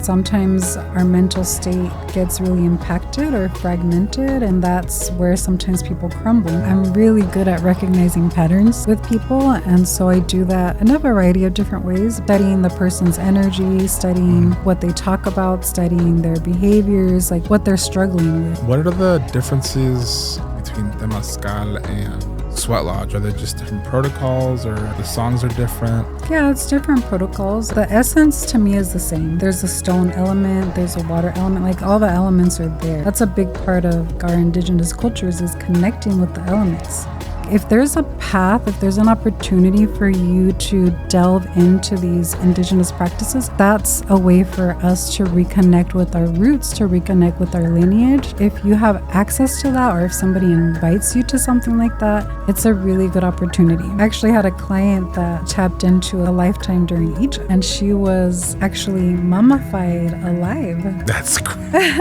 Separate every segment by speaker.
Speaker 1: sometimes our mental state gets really impacted or fragmented, and that's where sometimes people crumble. I'm really good at recognizing patterns with people, and so I do that in a variety of different ways, studying the person's energy, studying what they talk about, studying their behaviors, like what they're struggling with.
Speaker 2: What are the differences between Temazcal and Sweat Lodge? Are they just different protocols, or the songs are different?
Speaker 1: Yeah, it's different protocols. The essence to me is the same. There's a stone element, there's a water element, like all the elements are there. That's a big part of our indigenous cultures, is connecting with the elements. If there's a path, if there's an opportunity for you to delve into these indigenous practices, that's a way for us to reconnect with our roots, to reconnect with our lineage. If you have access to that, or if somebody invites you to something like that, it's a really good opportunity. I actually had a client that tapped into a lifetime during Egypt, and she was actually mummified alive.
Speaker 2: That's great.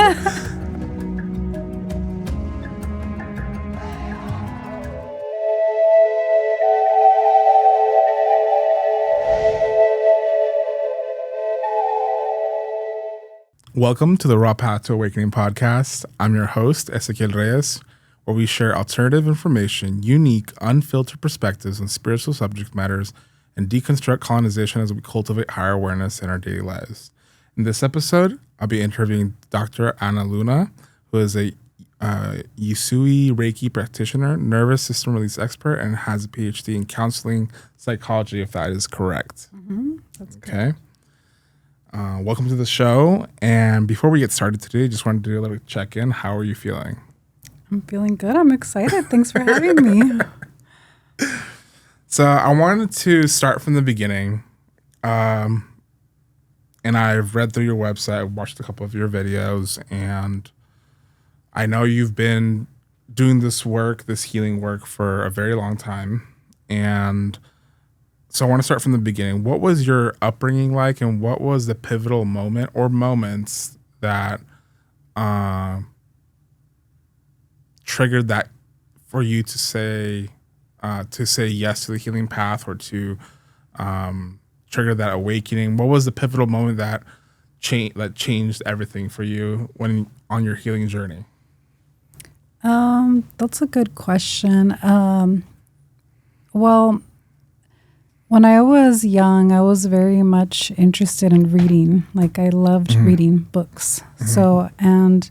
Speaker 2: Welcome to the Raw Path to Awakening podcast. I'm your host, Ezequiel Reyes, where we share alternative information, unique, unfiltered perspectives on spiritual subject matters, and deconstruct colonization as we cultivate higher awareness in our daily lives. In this episode, I'll be interviewing Dr. Ana Luna, who is a Usui Reiki practitioner, nervous system release expert, and has a PhD in counseling psychology, if that is correct.
Speaker 1: Mm-hmm. That's
Speaker 2: okay. Welcome to the show. And before we get started today, just wanted to do a little check-in. How are you feeling?
Speaker 1: I'm feeling good. I'm excited. Thanks for having me.
Speaker 2: So I wanted to start from the beginning. And I've read through your website, I've watched a couple of your videos, and I know you've been doing this work, this healing work, for a very long time. And so I want to start from the beginning. What was your upbringing like, and what was the pivotal moment or moments that triggered that for you to say yes to the healing path, or to trigger that awakening? What was the pivotal moment that changed everything for you when on your healing journey?
Speaker 1: That's a good question. Well, when I was young, I was very much interested in reading. Like, I loved reading books. Mm-hmm. So, and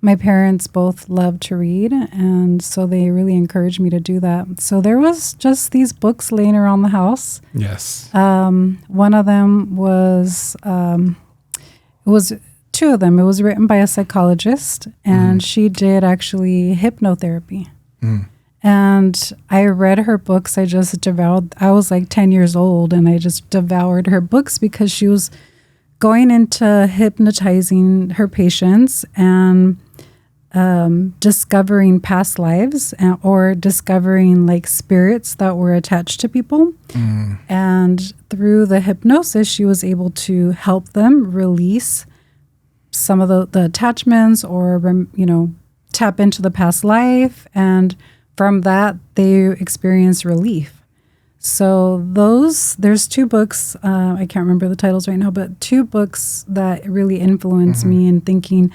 Speaker 1: my parents both loved to read, and so they really encouraged me to do that. So there was just these books laying around the house.
Speaker 2: Yes.
Speaker 1: One of them was, it was two of them. It was written by a psychologist, and she did actually hypnotherapy. And I read her books. I was like 10 years old, and I just devoured her books because she was going into hypnotizing her patients and discovering past lives, or discovering like spirits that were attached to people. And through the hypnosis, she was able to help them release some of the attachments, or, tap into the past life. And from that, they experience relief. So there's two books, I can't remember the titles right now, but two books that really influenced me in thinking,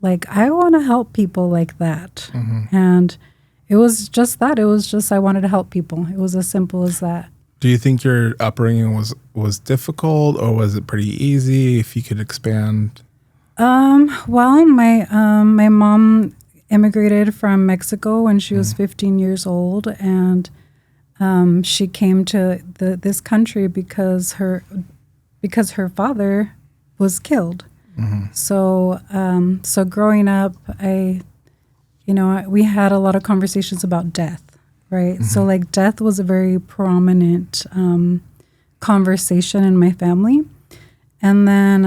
Speaker 1: like, I want to help people like that. And it was just that. It was just, I wanted to help people. It was as simple as that.
Speaker 2: Do you think your upbringing was difficult, or was it pretty easy? If you could expand.
Speaker 1: Well, my mom immigrated from Mexico when she was 15 years old, and she came to this country because her father was killed. So growing up, we had a lot of conversations about death, right? So like death was a very prominent conversation in my family. And then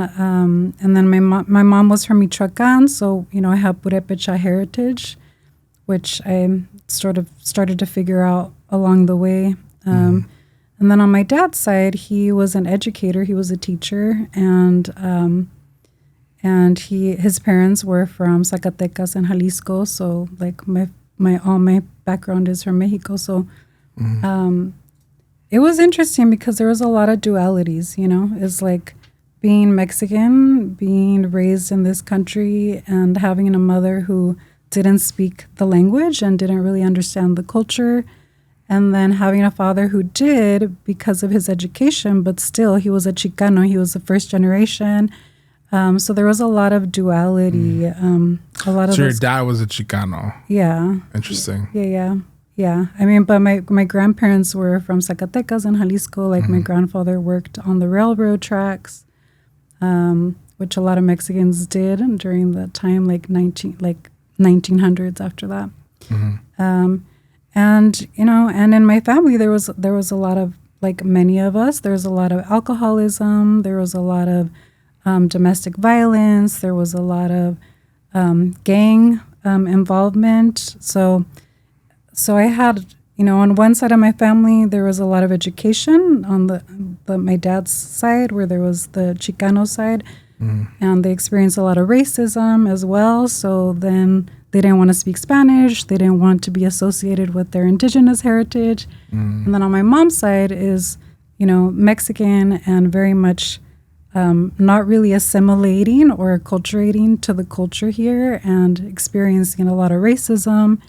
Speaker 1: my mom was from Michoacan, so I have Purépecha heritage, which I sort of started to figure out along the way. And then on my dad's side, he was an educator, he was a teacher, and his parents were from Zacatecas and Jalisco. So like all my background is from Mexico. So it was interesting because there was a lot of dualities. It's like being Mexican, being raised in this country, and having a mother who didn't speak the language and didn't really understand the culture, and then having a father who did because of his education, but still he was a Chicano, he was the first generation. So there was a lot of duality.
Speaker 2: So your dad was a Chicano.
Speaker 1: Yeah.
Speaker 2: Interesting.
Speaker 1: Yeah. I mean, but my grandparents were from Zacatecas and Jalisco. Like my grandfather worked on the railroad tracks, which a lot of Mexicans did during that time, like 1900s after that. And and in my family there was a lot of, like many of us, there was a lot of alcoholism, there was a lot of domestic violence, there was a lot of gang involvement. So I had, on one side of my family there was a lot of education on my dad's side, where there was the Chicano side, and they experienced a lot of racism as well. So then they didn't want to speak Spanish. They didn't want to be associated with their indigenous heritage. And then on my mom's side is, Mexican and very much not really assimilating or acculturating to the culture here and experiencing a lot of racism.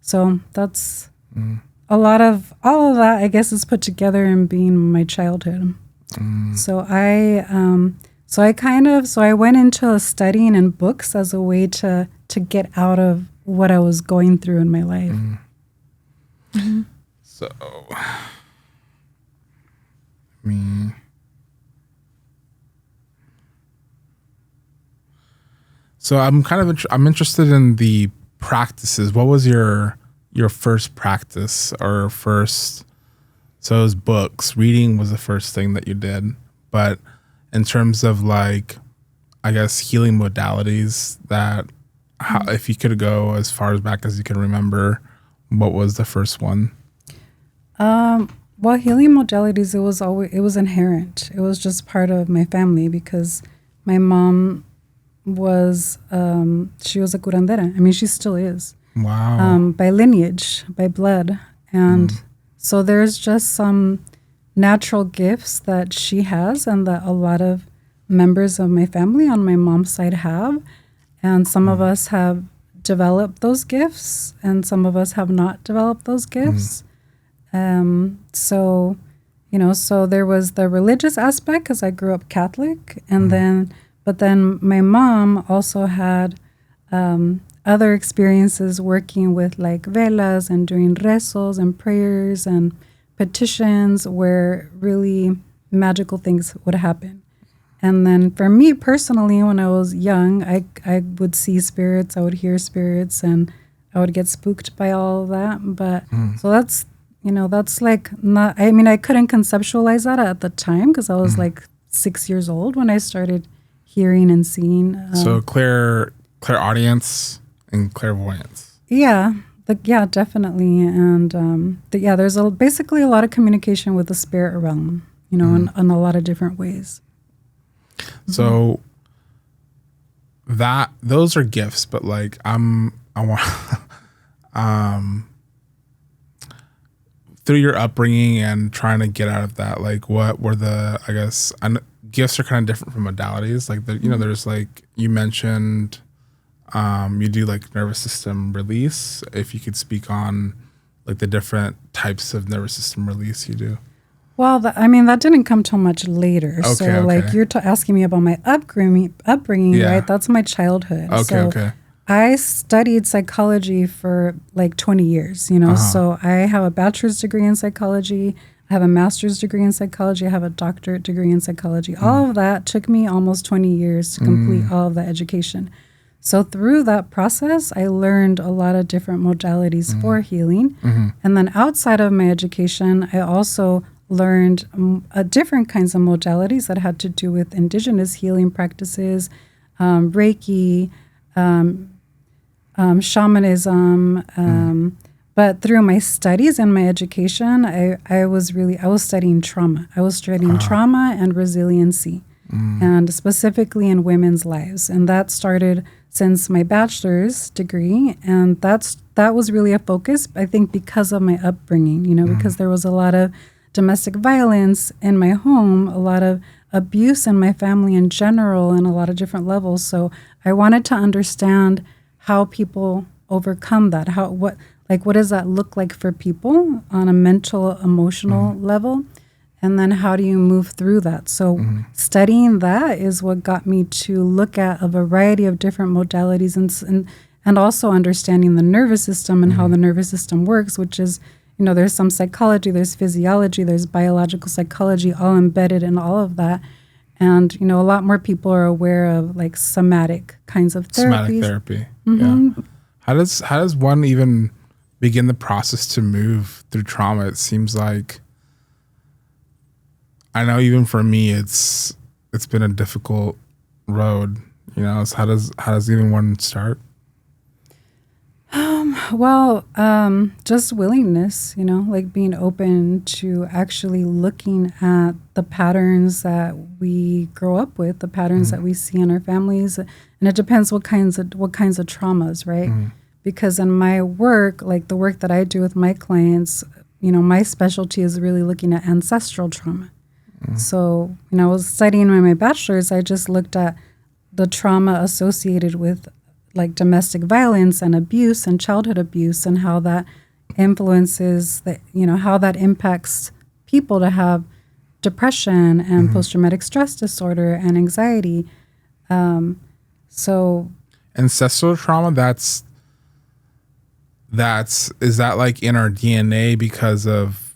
Speaker 1: So that's a lot of, all of that, I guess, is put together in being my childhood. So I went into studying in books as a way to get out of what I was going through in my life.
Speaker 2: So I'm interested in the practices. What was your first practice or first? So it was books. Reading was the first thing that you did, but in terms of, like, I guess, healing modalities, that if you could go as far back as you can remember, what was the first one?
Speaker 1: Well, healing modalities, it was inherent. It was just part of my family because my mom was, she was a curandera. I mean, she still is.
Speaker 2: Wow.
Speaker 1: By lineage, by blood. And so there's just some natural gifts that she has and that a lot of members of my family on my mom's side have. And some of us have developed those gifts and some of us have not developed those gifts. So there was the religious aspect because I grew up Catholic, and but then my mom also had other experiences working with, like, velas and doing rezos and prayers and petitions where really magical things would happen. And then for me personally, when I was young, I would see spirits, I would hear spirits, and I would get spooked by all of that. But so that's like not, I mean, I couldn't conceptualize that at the time because I was like 6 years old when I started hearing and seeing.
Speaker 2: So clairaudience and clairvoyance.
Speaker 1: Yeah, definitely. And there's basically a lot of communication with the spirit realm, in a lot of different ways.
Speaker 2: So those are gifts, but, like, I want through your upbringing and trying to get out of that, like, what were the, I guess, gifts are kind of different from modalities. Like, there's, like, you mentioned, you do, like, nervous system release. If you could speak on, like, the different types of nervous system release you do.
Speaker 1: Well, that didn't come till much later.
Speaker 2: Okay,
Speaker 1: so, like, you're asking me about my upbringing, right? That's my childhood.
Speaker 2: Okay.
Speaker 1: I studied psychology for like 20 years, So I have a bachelor's degree in psychology. I have a master's degree in psychology. I have a doctorate degree in psychology. All of that took me almost 20 years to complete all of that education. So through that process, I learned a lot of different modalities for healing. And then outside of my education, I also learned different kinds of modalities that had to do with indigenous healing practices, Reiki, shamanism. But through my studies and my education, I was studying trauma. I was studying trauma and resiliency, and specifically in women's lives. And that started since my bachelor's degree. And that was really a focus, I think, because of my upbringing, because there was a lot of domestic violence in my home, a lot of abuse in my family in general in a lot of different levels. So I wanted to understand how people overcome that. What does that look like for people on a mental, emotional level? And then how do you move through that? So studying that is what got me to look at a variety of different modalities and also understanding the nervous system and how the nervous system works, which is, there's some psychology, there's physiology, there's biological psychology, all embedded in all of that. And, a lot more people are aware of like somatic kinds of therapies.
Speaker 2: Somatic therapy. Yeah. How does one even begin the process to move through trauma? It seems like, I know even for me, it's been a difficult road, So how does even one start?
Speaker 1: Just willingness, like being open to actually looking at the patterns that we grow up with, the patterns that we see in our families, and it depends what kinds of traumas, right? Because in my work, like the work that I do with my clients, my specialty is really looking at ancestral trauma. So, I was studying my bachelor's, I just looked at the trauma associated with like domestic violence and abuse and childhood abuse and how that influences how that impacts people to have depression and post-traumatic stress disorder and anxiety. So
Speaker 2: ancestral trauma, is that like in our DNA because of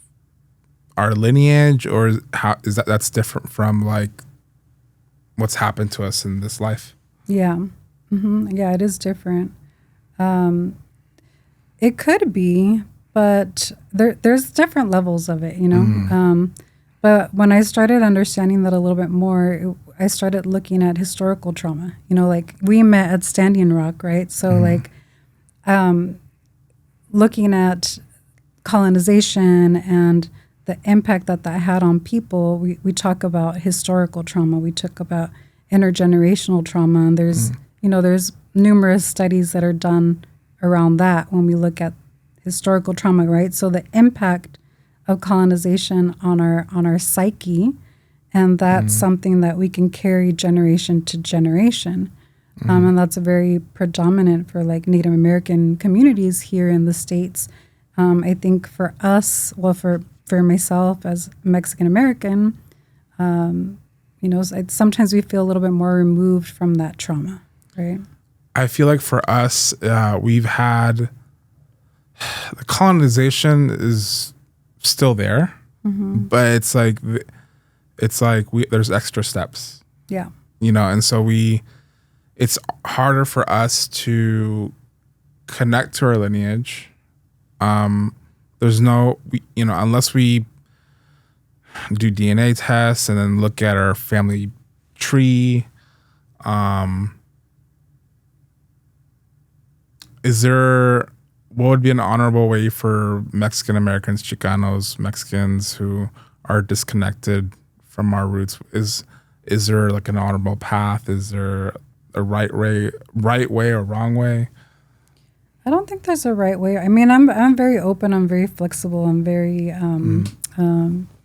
Speaker 2: our lineage, or how is that's different from like what's happened to us in this life?
Speaker 1: Yeah. Yeah, it is different. It could be, but there's different levels of it, But when I started understanding that a little bit more, I started looking at historical trauma. Like we met at Standing Rock, right? So looking at colonization and the impact that had on people, we talk about historical trauma. We talk about intergenerational trauma, and there's there's numerous studies that are done around that when we look at historical trauma, right? So the impact of colonization on our psyche, and that's something that we can carry generation to generation. And that's very predominant for like Native American communities here in the States. I think for us, for myself as Mexican American, sometimes we feel a little bit more removed from that trauma, right?
Speaker 2: I feel like for us, we've had the colonization is still there, but it's like there's extra steps.
Speaker 1: Yeah.
Speaker 2: And so it's harder for us to connect to our lineage. There's unless we do DNA tests and then look at our family tree. What would be an honorable way for Mexican Americans, Chicanos, Mexicans who are disconnected from our roots? Is there like an honorable path? Is there a right way or wrong way?
Speaker 1: I don't think there's a right way. I mean, I'm very open. I'm very flexible. I'm very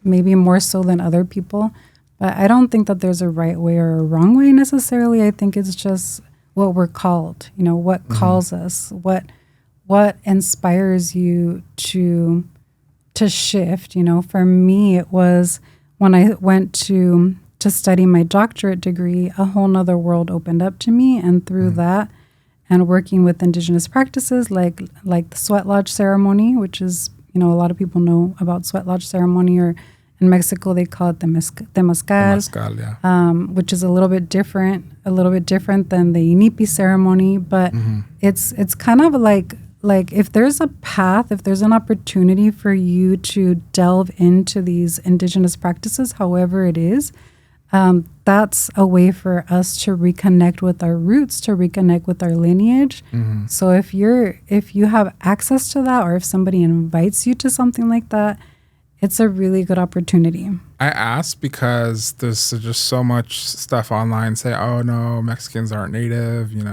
Speaker 1: maybe more so than other people. But I don't think that there's a right way or a wrong way necessarily. I think it's just what we're called. What calls us. What inspires you to shift. For me, it was when I went to study my doctorate degree, a whole nother world opened up to me, and through that. And working with indigenous practices like the sweat lodge ceremony, which is, a lot of people know about sweat lodge ceremony, or in Mexico they call it temazcal, yeah. Which is a little bit different than the inipi ceremony. But it's kind of like if there's a path, if there's an opportunity for you to delve into these indigenous practices, however it is, that's a way for us to reconnect with our roots, to reconnect with our lineage. So if you have access to that, or if somebody invites you to something like that, it's a really good opportunity.
Speaker 2: I ask because there's just so much stuff online say, oh no, Mexicans aren't native, you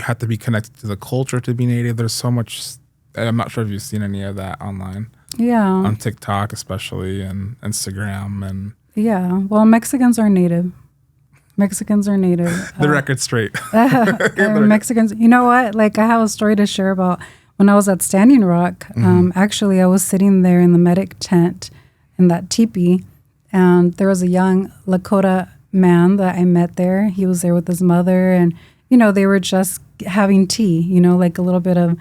Speaker 2: have to be connected to the culture to be native. There's so much. I'm not sure if you've seen any of that online.
Speaker 1: Yeah.
Speaker 2: On TikTok especially, and Instagram, and
Speaker 1: Yeah. Well, Mexicans are native.
Speaker 2: The record's straight.
Speaker 1: Mexicans, you know what? Like, I have a story to share about when I was at Standing Rock. Actually, I was sitting there in the medic tent in that teepee, and there was a young Lakota man that I met there. He was there with his mother, and, they were just having tea, like a little bit of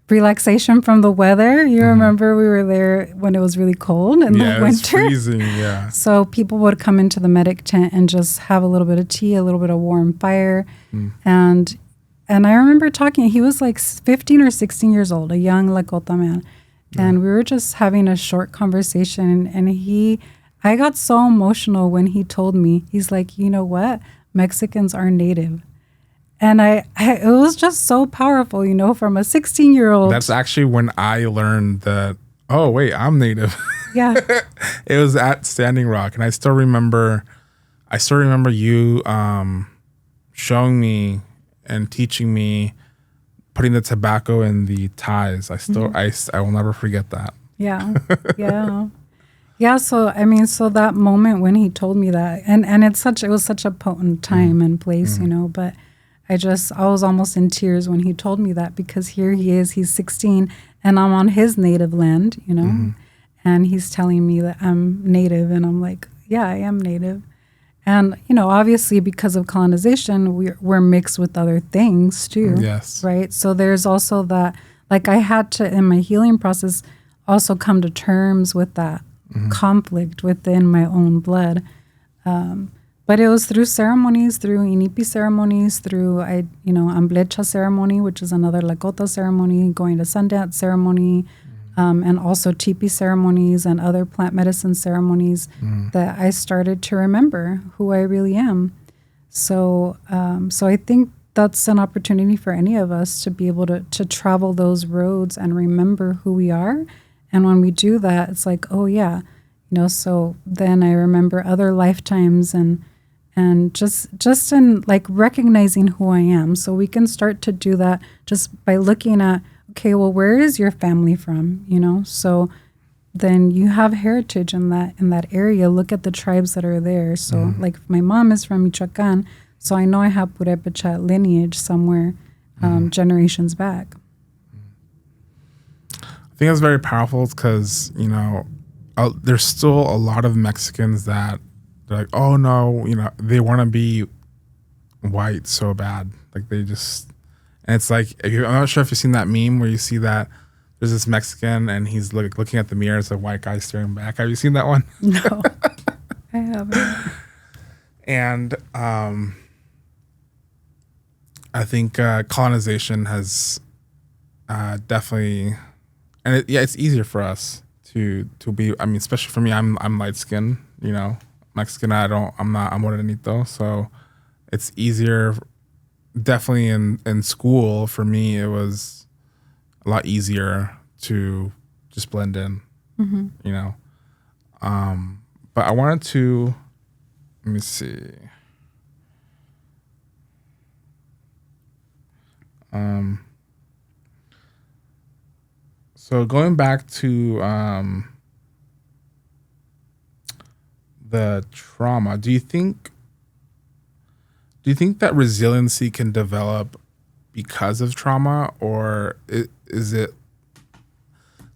Speaker 1: relaxation from the weather. You remember we were there when it was really cold in the winter.
Speaker 2: Yeah, it's freezing, yeah.
Speaker 1: So people would come into the medic tent and just have a little bit of tea, a little bit of warm fire. And I remember talking, he was like 15 or 16 years old, a young Lakota man. And we were just having a short conversation, and I got so emotional when he told me, he's like, you know what? Mexicans are native. And it was just so powerful, from a 16-year-old.
Speaker 2: That's actually when I learned that, oh, wait, I'm native.
Speaker 1: Yeah.
Speaker 2: It was at Standing Rock. And I still remember you showing me and teaching me, putting the tobacco in the ties. I will never forget that.
Speaker 1: Yeah. Yeah. Yeah. So, so that moment when he told me that, and it was such a potent time and place, but I was almost in tears when he told me that, because here he is, he's 16 and I'm on his native land, and he's telling me that I'm native, and I'm like, yeah, I am native. And, obviously because of colonization, we're mixed with other things too.
Speaker 2: Yes. Right.
Speaker 1: So there's also that, like, I had to, in my healing process, also come to terms with that conflict within my own blood. But it was through ceremonies, through Inipi ceremonies, through Amblecha ceremony, which is another Lakota ceremony, going to Sundance ceremony, and also teepee ceremonies and other plant medicine ceremonies, that I started to remember who I really am. So I think that's an opportunity for any of us to be able to travel those roads and remember who we are. And when we do that, it's like, oh yeah, so then I remember other lifetimes and just in like recognizing who I am. So we can start to do that just by looking at, okay, well, where is your family from? So then you have heritage in that area. Look at the tribes that are there. So like my mom is from Michoacan, so I know I have Purépecha lineage somewhere generations back.
Speaker 2: I think that's very powerful because, there's still a lot of Mexicans that they're like, oh no, they want to be white so bad. Like they just, and it's like, I'm not sure if you've seen that meme where you see that there's this Mexican and he's looking at the mirror, it's a white guy staring back. Have you seen that one?
Speaker 1: No, I haven't.
Speaker 2: And I think colonization has definitely, and it's easier for us to be, especially for me, I'm light skinned, Mexican, I'm morenito, so it's easier. Definitely in school, for me, it was a lot easier to just blend in, But I wanted to, let me see. So going back to the trauma, do you think that resiliency can develop because of trauma, or is it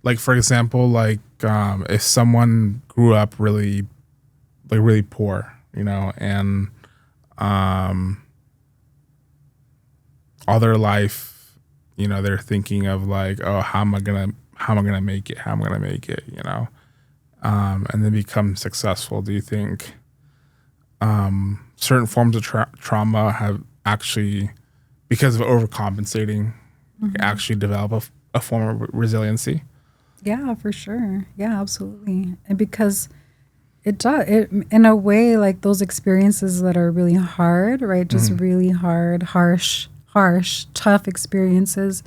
Speaker 2: like, for example, if someone grew up really poor, and all their life, they're thinking of like, oh, how am I gonna make it? How am I gonna make it? And then become successful. Do you think certain forms of trauma have actually, because of overcompensating, actually develop a form of resiliency?
Speaker 1: Yeah, for sure. Yeah, absolutely. And because it does, in a way, like those experiences that are really hard, right? Just really hard, harsh, tough experiences,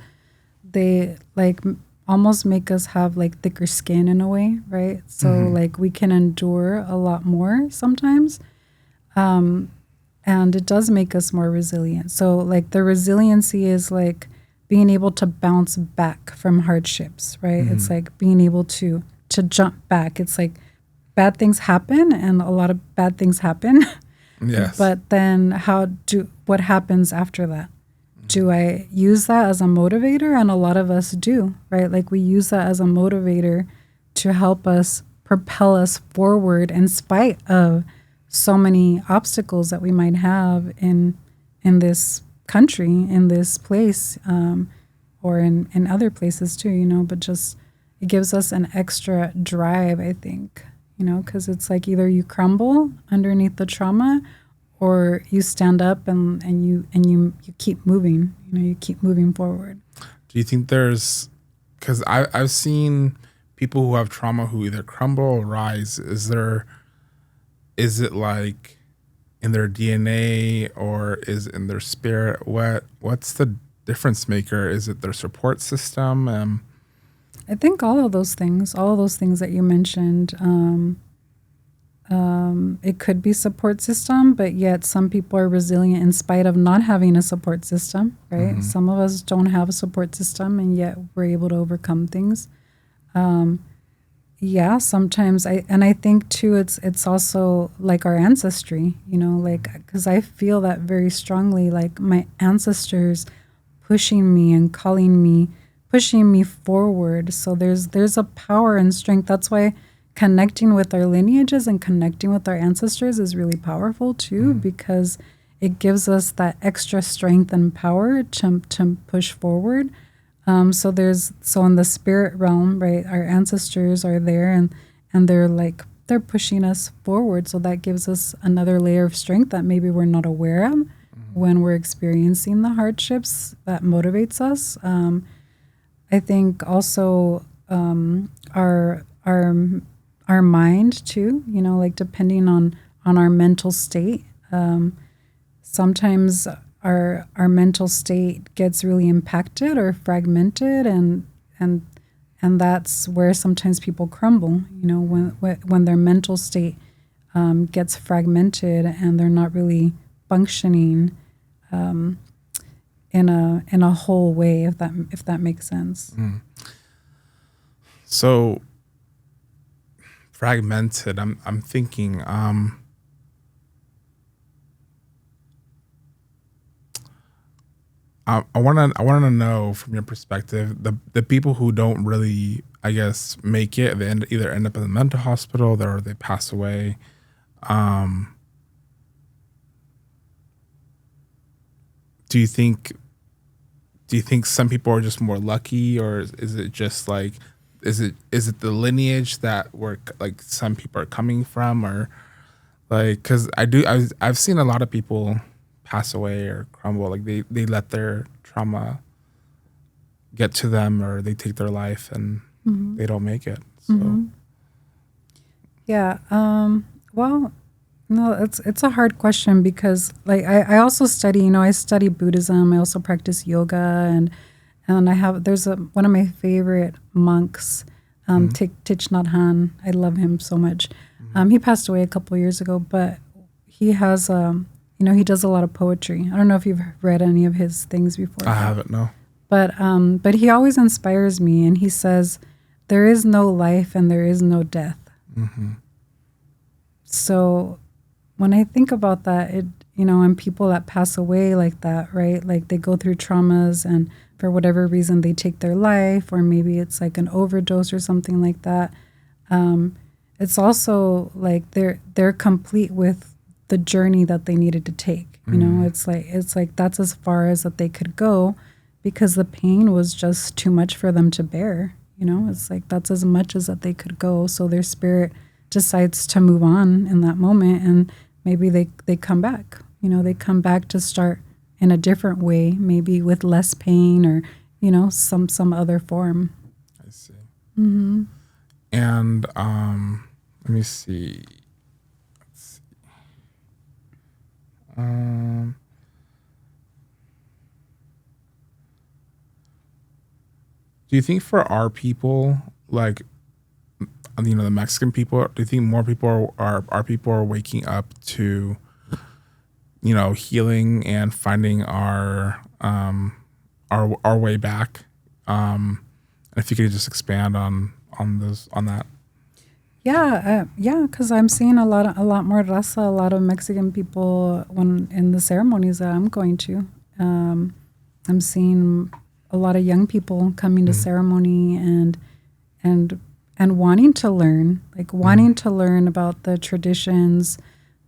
Speaker 1: they like almost make us have like thicker skin in a way, right? So like we can endure a lot more sometimes. And it does make us more resilient. So like the resiliency is like being able to bounce back from hardships, right? It's like being able to jump back. It's like bad things happen, and a lot of bad things happen.
Speaker 2: Yes.
Speaker 1: But then what happens after that? Do I use that as a motivator? And a lot of us do, right? Like we use that as a motivator to help us propel us forward in spite of so many obstacles that we might have in this country, in this place, or in other places too, you know, but just it gives us an extra drive, I think, you know, because it's like either you crumble underneath the trauma or you stand up and you keep moving, you know, you keep moving forward.
Speaker 2: Do you think because I've seen people who have trauma who either crumble or rise. Is it like in their DNA or is it in their spirit? What's the difference maker? Is it their support system?
Speaker 1: I think all of those things that you mentioned, it could be support system, but yet some people are resilient in spite of not having a support system, right?
Speaker 2: Mm-hmm.
Speaker 1: Some of us don't have a support system and yet we're able to overcome things. Yeah, sometimes I think too, it's also like our ancestry, you know, like, because I feel that very strongly, like my ancestors pushing me and pushing me forward. So there's a power and strength. That's why connecting with our lineages and connecting with our ancestors is really powerful too, because it gives us that extra strength and power to push forward. So in the spirit realm, right, our ancestors are there and they're pushing us forward. So that gives us another layer of strength that maybe we're not aware of when we're experiencing the hardships. That motivates us. I think also our mind too, you know, like depending on our mental state. Sometimes our mental state gets really impacted or fragmented, and that's where sometimes people crumble. You know, when their mental state gets fragmented and they're not really functioning in a whole way, if that makes sense.
Speaker 2: So fragmented. I'm thinking. I want to know from your perspective the people who don't really, I guess, make it. They either end up in the mental hospital or they pass away. Do you think some people are just more lucky, or is it just like is it the lineage that like some people are coming from, or like, because I've seen a lot of people pass away or crumble, like they let their trauma get to them, or they take their life and they don't make it. So
Speaker 1: Yeah. Well, no, it's a hard question because like I also study, you know, I study Buddhism. I also practice yoga, and there's one of my favorite monks, Thich Nhat Hanh. I love him so much. He passed away a couple years ago, but he has you know, he does a lot of poetry. I don't know if you've read any of his things before.
Speaker 2: I haven't, no.
Speaker 1: But he always inspires me, and he says, "There is no life and there is no death." So when I think about that, it, you know, and people that pass away like that, right? Like they go through traumas and for whatever reason they take their life, or maybe it's like an overdose or something like that. It's also like they're complete with the journey that they needed to take. You know, it's like that's as far as that they could go because the pain was just too much for them to bear. You know, it's like that's as much as that they could go. So their spirit decides to move on in that moment, and maybe they come back. You know, they come back to start in a different way, maybe with less pain, or, you know, some other form.
Speaker 2: I see. And let me see. Do you think for our people, like, you know, the Mexican people, do you think more people are waking up to, you know, healing and finding our way back? And if you could just expand on that.
Speaker 1: Because I'm seeing a lot more raza, a lot of Mexican people when in the ceremonies that I'm going to. I'm seeing a lot of young people coming to ceremony and wanting to learn, wanting to learn about the traditions,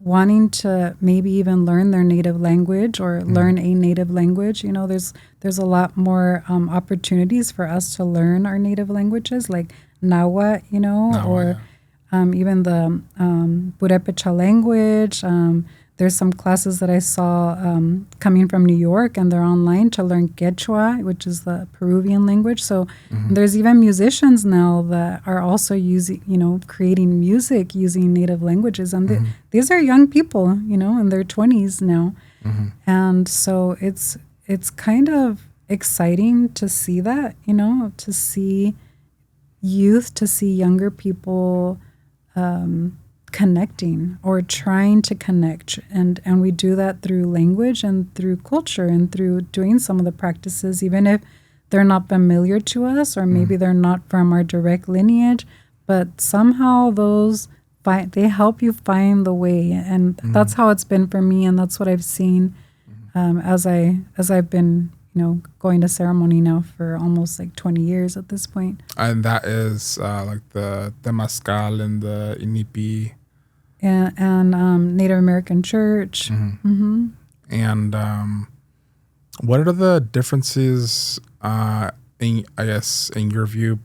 Speaker 1: wanting to maybe even learn their native language or learn a native language. You know, there's a lot more opportunities for us to learn our native languages, like Nahuatl, even the Purépecha language. There's some classes that I saw coming from New York, and they're online to learn Quechua, which is the Peruvian language. So there's even musicians now that are also creating music using native languages. And these are young people, in their 20s now. And so it's kind of exciting to see that, to see youth, to see younger people connecting or trying to connect, and we do that through language and through culture and through doing some of the practices, even if they're not familiar to us or maybe they're not from our direct lineage, but somehow they help you find the way. And that's how it's been for me, and that's what I've seen as I've been going to ceremony now for almost 20 years at this point.
Speaker 2: And that is like the Temazcal and the Inipi.
Speaker 1: And Native American Church.
Speaker 2: And what are the differences, in your view,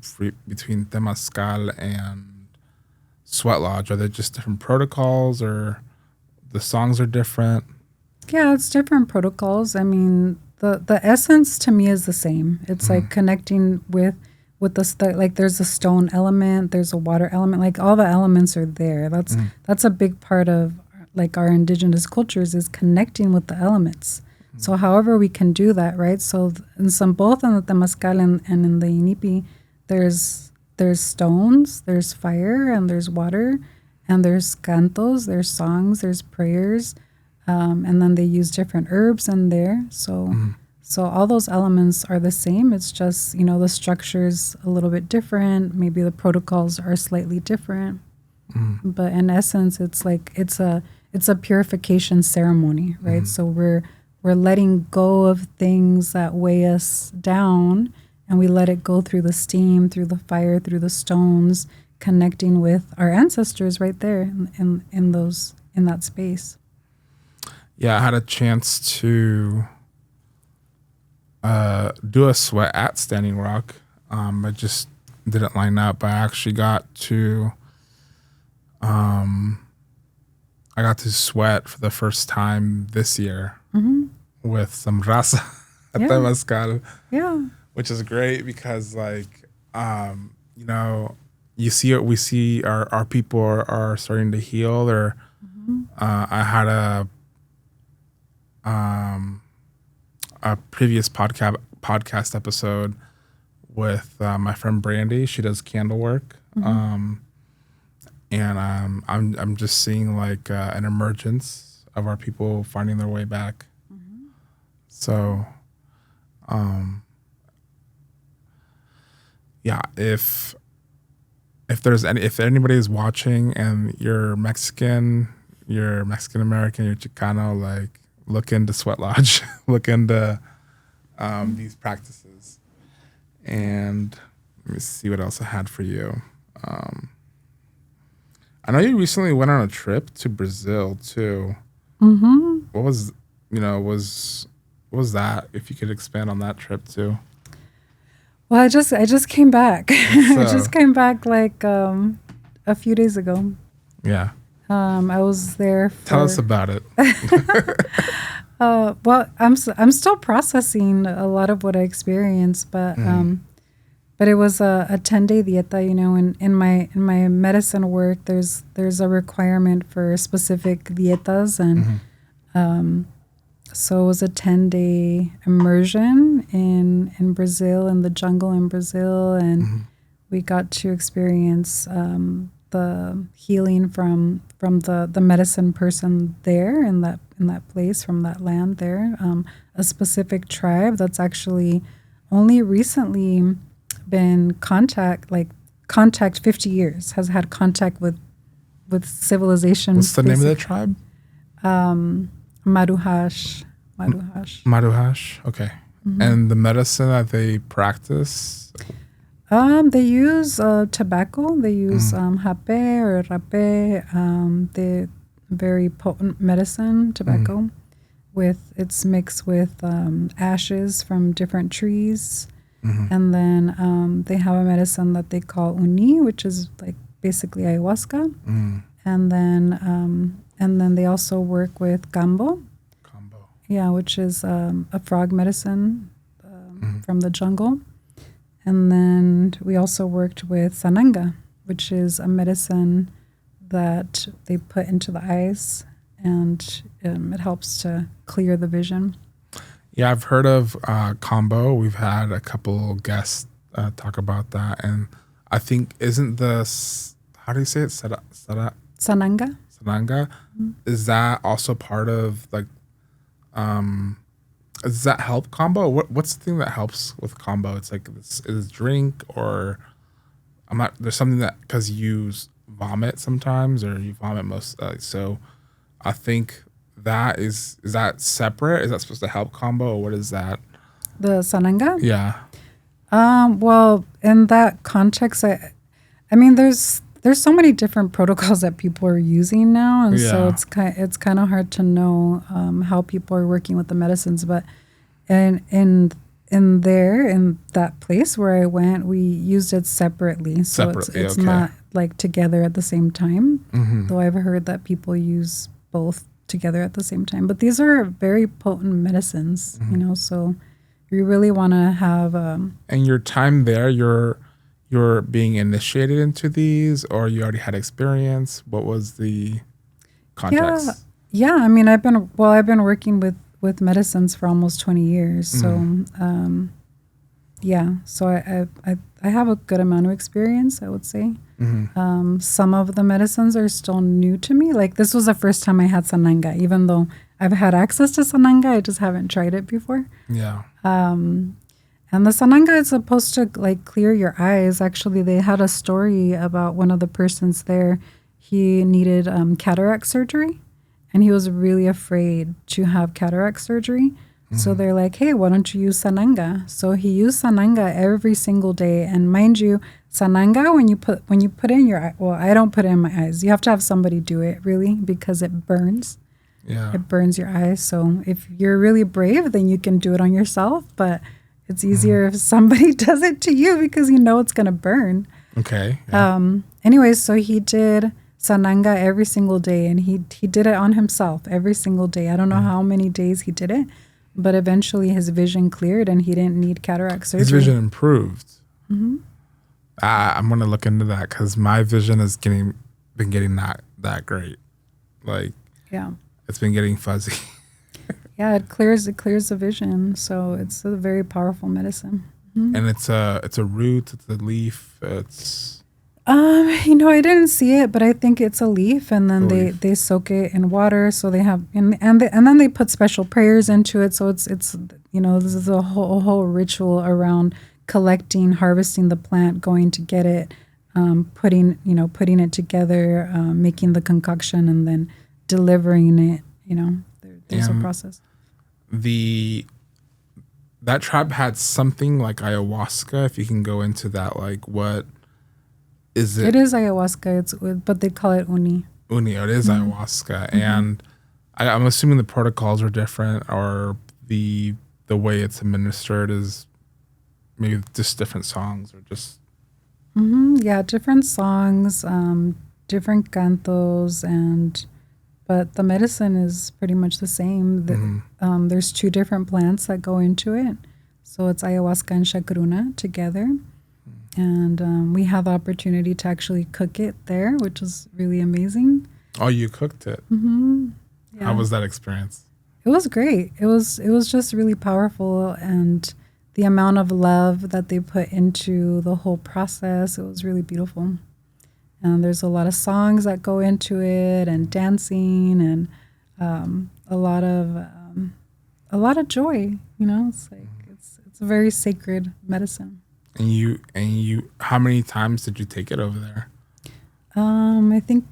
Speaker 2: between Temazcal and Sweat Lodge? Are they just different protocols, or the songs are different?
Speaker 1: Yeah, it's different protocols. I mean, the essence to me is the same. It's like connecting with there's a stone element, there's a water element, all the elements are there. That's a big part of our indigenous cultures, is connecting with the elements. So however we can do that, right? So both in the Temazcal and in the Inipi, there's stones, there's fire, and there's water, and there's cantos, there's songs, there's prayers, and then they use different herbs in there. So all those elements are the same. It's just, the structure's a little bit different. Maybe the protocols are slightly different. But in essence, it's a purification ceremony, right? So we're letting go of things that weigh us down, and we let it go through the steam, through the fire, through the stones, connecting with our ancestors right there in that space.
Speaker 2: Yeah, I had a chance to do a sweat at Standing Rock. I just didn't line up. I actually got to sweat for the first time this year with some raza at Temazcal.
Speaker 1: Yeah.
Speaker 2: Which is great because we see our people are starting to heal. Or I had a previous podcast episode with my friend Brandy. She does candle work, and I'm just seeing an emergence of our people finding their way back. So, if anybody is watching and you're Mexican American, you're Chicano, look into Sweat Lodge, look into these practices. And let me see what else I had for you. I know you recently went on a trip to Brazil too. What was that? If you could expand on that trip too.
Speaker 1: Well, I just came back. I just came back a few days ago.
Speaker 2: Yeah.
Speaker 1: I was there.
Speaker 2: Tell us about it.
Speaker 1: Well, I'm still processing a lot of what I experienced, but it was a 10-day dieta. In my medicine work, there's a requirement for specific dietas, and so it was a 10-day immersion in Brazil, in the jungle in Brazil, and we got to experience the healing from the medicine person there in that place, from that land there, a specific tribe that's actually only recently been contact 50 years, has had contact with civilization.
Speaker 2: What's the name of the tribe?
Speaker 1: Maruhash.
Speaker 2: Maruhash. Okay. Mm-hmm. And the medicine that they practice?
Speaker 1: They use tobacco. They use hape or rape. The very potent medicine, tobacco. It's mixed with ashes from different trees. Mm-hmm. And then they have a medicine that they call uni, which is like basically ayahuasca. Mm. And then they also work with gambo. Yeah, which is a frog medicine from the jungle. And then we also worked with sananga, which is a medicine that they put into the eyes, and it helps to clear the vision.
Speaker 2: Yeah, I've heard of combo. We've had a couple guests talk about that. And I think, isn't how do you say it?
Speaker 1: Sananga.
Speaker 2: Sananga?
Speaker 1: Mm-hmm.
Speaker 2: Is that also part of like, does that help combo? What's the thing that helps with combo? It's like, is drink, or there's something that, because you vomit sometimes, or you vomit most, so I think that is that separate? Is that supposed to help combo, or what is that?
Speaker 1: The sananga?
Speaker 2: Yeah.
Speaker 1: Well, in that context, I mean, there's so many different protocols that people are using now, and so it's kind of hard to know how people are working with the medicines. But in that place where I went, we used it separately, so it's okay. Not like together at the same time. Mm-hmm. Though I've heard that people use both together at the same time. But these are very potent medicines, mm-hmm. So you really want to have.
Speaker 2: And your time there, you're being initiated into these, or you already had experience? What was the context?
Speaker 1: Yeah. I mean, I've been working with medicines for almost 20 years.
Speaker 2: Mm-hmm.
Speaker 1: So, I have a good amount of experience, I would say. Mm-hmm. Some of the medicines are still new to me. Like, this was the first time I had sananga, even though I've had access to sananga, I just haven't tried it before.
Speaker 2: Yeah.
Speaker 1: And the sananga is supposed to like clear your eyes. Actually, they had a story about one of the persons there. He needed cataract surgery, and he was really afraid to have cataract surgery. Mm-hmm. So they're like, hey, why don't you use sananga? So he used sananga every single day. And mind you, sananga, when you put it in your eye, well, I don't put it in my eyes. You have to have somebody do it, really, because it burns.
Speaker 2: Yeah. It
Speaker 1: burns your eyes. So if you're really brave, then you can do it on yourself. But it's easier if somebody does it to you, because you know it's going to burn.
Speaker 2: Okay. Yeah.
Speaker 1: Anyways, so he did sananga every single day, and he did it on himself every single day. I don't know how many days he did it, but eventually his vision cleared and he didn't need cataract surgery.
Speaker 2: His vision improved.
Speaker 1: Mm-hmm.
Speaker 2: I'm going to look into that, because my vision has been getting not that great. Like,
Speaker 1: yeah,
Speaker 2: it's been getting fuzzy.
Speaker 1: Yeah, it clears the vision. So it's a very powerful medicine. Mm-hmm.
Speaker 2: And it's a root, it's a leaf, it's...
Speaker 1: I didn't see it, but I think it's a leaf, and then they soak it in water. So they have, and then they put special prayers into it. So it's this is a whole ritual around collecting, harvesting the plant, going to get it, putting it together, making the concoction, and then delivering it. There's a process.
Speaker 2: That tribe had something like ayahuasca. If you can go into that, like what is it?
Speaker 1: It is ayahuasca. But they call it uni.
Speaker 2: Uni. It is ayahuasca, mm-hmm. And I'm assuming the protocols are different, or the way it's administered is maybe just different songs, or just.
Speaker 1: Mm-hmm. Yeah, different songs, different cantos, but the medicine is pretty much the same. Mm-hmm. There's 2 different plants that go into it. So it's ayahuasca and chacruna together. Mm-hmm. And we had the opportunity to actually cook it there, which was really amazing.
Speaker 2: Oh, you cooked it?
Speaker 1: Mm-hmm. Yeah.
Speaker 2: How was that experience?
Speaker 1: It was great. It was just really powerful, and the amount of love that they put into the whole process, it was really beautiful. And there's a lot of songs that go into it, and dancing, and a lot of joy. It's like it's a very sacred medicine.
Speaker 2: And you, how many times did you take it over there?
Speaker 1: I think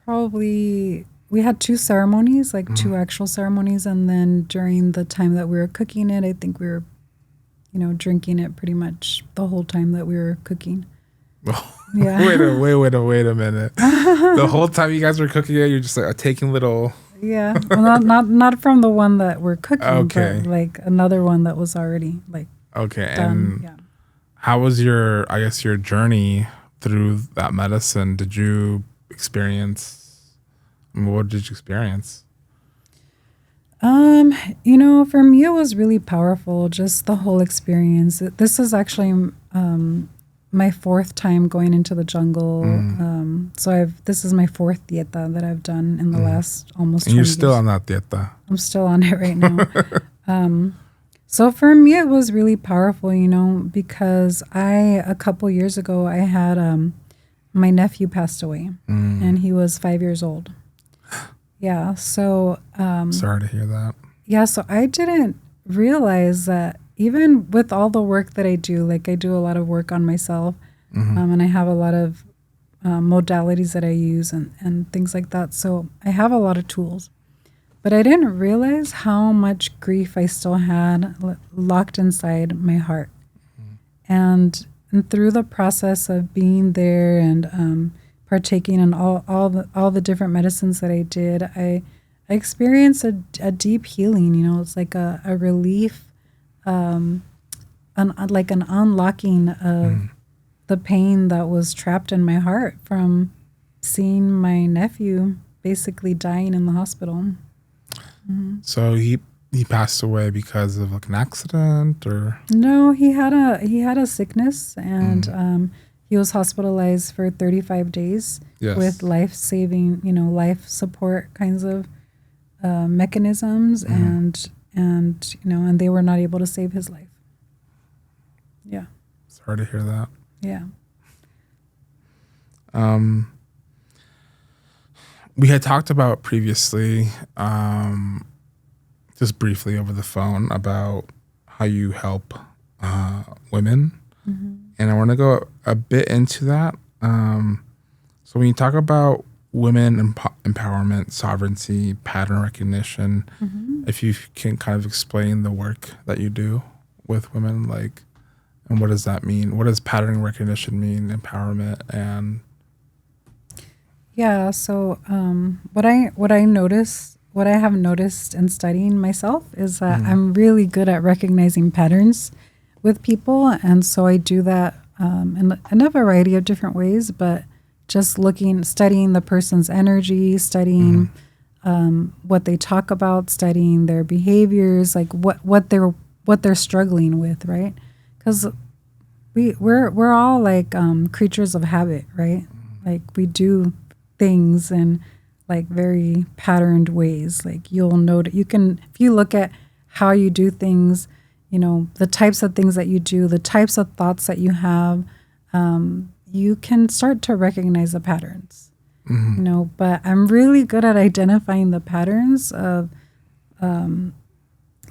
Speaker 1: probably we had 2 ceremonies, like 2 actual ceremonies, and then during the time that we were cooking it, I think we were, drinking it pretty much the whole time that we were cooking. Yeah.
Speaker 2: Wait a minute. The whole time you guys were cooking it, you're just like taking little.
Speaker 1: Yeah. Well, not from the one that we're cooking,
Speaker 2: Okay.
Speaker 1: but like another one that was already like
Speaker 2: Okay.
Speaker 1: done.
Speaker 2: And how was your journey through that medicine? Did you experience? What did you experience?
Speaker 1: For me, it was really powerful, just the whole experience. This is actually my 4th time going into the jungle. So this is my 4th dieta that I've done in the last almost 20
Speaker 2: And you're
Speaker 1: years.
Speaker 2: still on that dieta.
Speaker 1: I'm still on it right now. So for me, it was really powerful, because a couple years ago, I had my nephew passed away, and he was 5 years old. Yeah, so...
Speaker 2: Sorry to hear that.
Speaker 1: Yeah, so I didn't realize that even with all the work that I do, like I do a lot of work on myself, and I have a lot of modalities that I use and things like that. So I have a lot of tools. But I didn't realize how much grief I still had locked inside my heart. And through the process of being there and partaking in all the different medicines that I did, I experienced a deep healing. It's like a relief, like an unlocking of the pain that was trapped in my heart from seeing my nephew basically dying in the hospital.
Speaker 2: So he passed away because of like an accident, or?
Speaker 1: No, he had a sickness, and he was hospitalized for 35 days with life-saving, life support kinds of mechanisms, and they were not able to save his life. Yeah.
Speaker 2: Sorry to hear that.
Speaker 1: Yeah.
Speaker 2: We had talked about previously, just briefly over the phone, about how you help women. And I want to go a bit into that. So when you talk about women empowerment, sovereignty, pattern recognition, if you can kind of explain the work that you do with women, and what does that mean? What does pattern recognition mean, empowerment, and...
Speaker 1: Yeah, so what I have noticed in studying myself is that I'm really good at recognizing patterns with people, and so I do that in a variety of different ways. But just studying the person's energy, studying what they talk about, studying their behaviors, like what they're struggling with, right? Because we're all like creatures of habit, right? Like we do things in like very patterned ways. Like you'll note, if you look at how you do things, the types of things that you do, the types of thoughts that you have, you can start to recognize the patterns. But I'm really good at identifying the patterns of